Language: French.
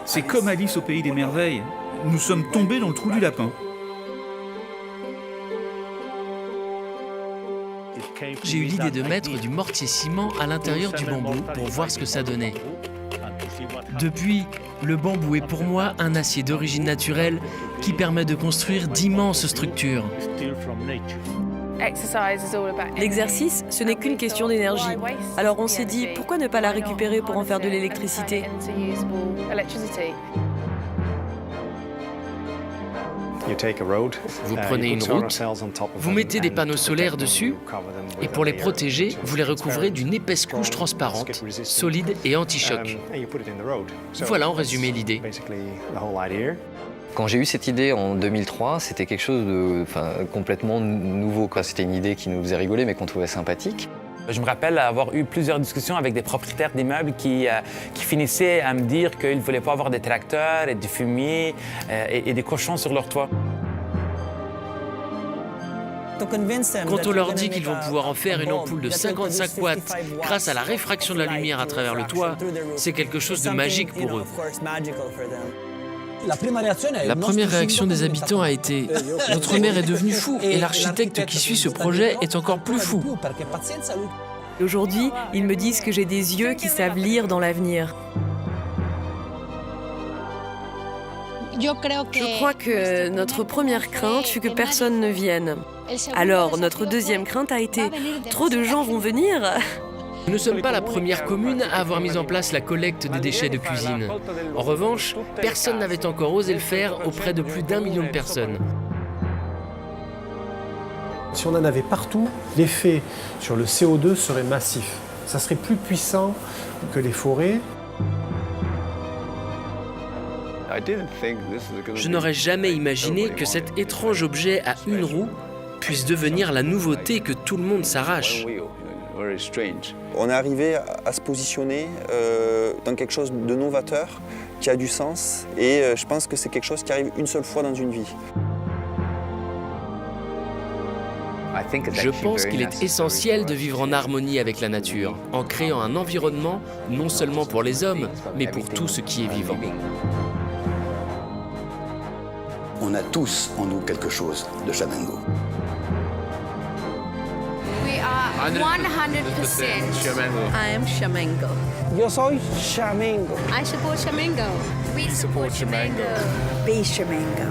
C'est comme Alice au pays des merveilles. Nous sommes tombés dans le trou du lapin. J'ai eu l'idée de mettre du mortier ciment à l'intérieur du bambou pour voir ce que ça donnait. Depuis, le bambou est pour moi un acier d'origine naturelle qui permet de construire d'immenses structures. L'exercice, ce n'est qu'une question d'énergie. Alors on s'est dit, pourquoi ne pas la récupérer pour en faire de l'électricité ? Vous prenez une route, vous mettez des panneaux solaires dessus, et pour les protéger, vous les recouvrez d'une épaisse couche transparente, solide et anti-choc. Voilà en résumé l'idée. Quand j'ai eu cette idée en 2003, c'était quelque chose de complètement nouveau. C'était une idée qui nous faisait rigoler, mais qu'on trouvait sympathique. Je me rappelle avoir eu plusieurs discussions avec des propriétaires d'immeubles qui finissaient à me dire qu'ils ne voulaient pas avoir des tracteurs et des fumiers et des cochons sur leur toit. Quand on leur dit qu'ils vont pouvoir en faire une ampoule de 55 watts grâce à la réfraction de la lumière à travers le toit, c'est quelque chose de magique pour eux. La première réaction des habitants a été « Notre maire est devenu fou et l'architecte qui suit ce projet est encore plus fou ». Aujourd'hui, ils me disent que j'ai des yeux qui savent lire dans l'avenir. Je crois que notre première crainte fut que personne ne vienne. Alors, notre deuxième crainte a été « Trop de gens vont venir !» Nous ne sommes pas la première commune à avoir mis en place la collecte des déchets de cuisine. En revanche, personne n'avait encore osé le faire auprès de plus d'1 million de personnes. Si on en avait partout, l'effet sur le CO2 serait massif. Ça serait plus puissant que les forêts. Je n'aurais jamais imaginé que cet étrange objet à une roue puisse devenir la nouveauté que tout le monde s'arrache. On est arrivé à se positionner dans quelque chose de novateur, qui a du sens, et je pense que c'est quelque chose qui arrive une seule fois dans une vie. Je pense qu'il est essentiel de vivre en harmonie avec la nature, en créant un environnement non seulement pour les hommes, mais pour tout ce qui est vivant. On a tous en nous quelque chose de Chamengo. We are 100% I am Chamengo. Yo soy Chamengo. I support Chamengo. We support Chamengo. Be Chamengo.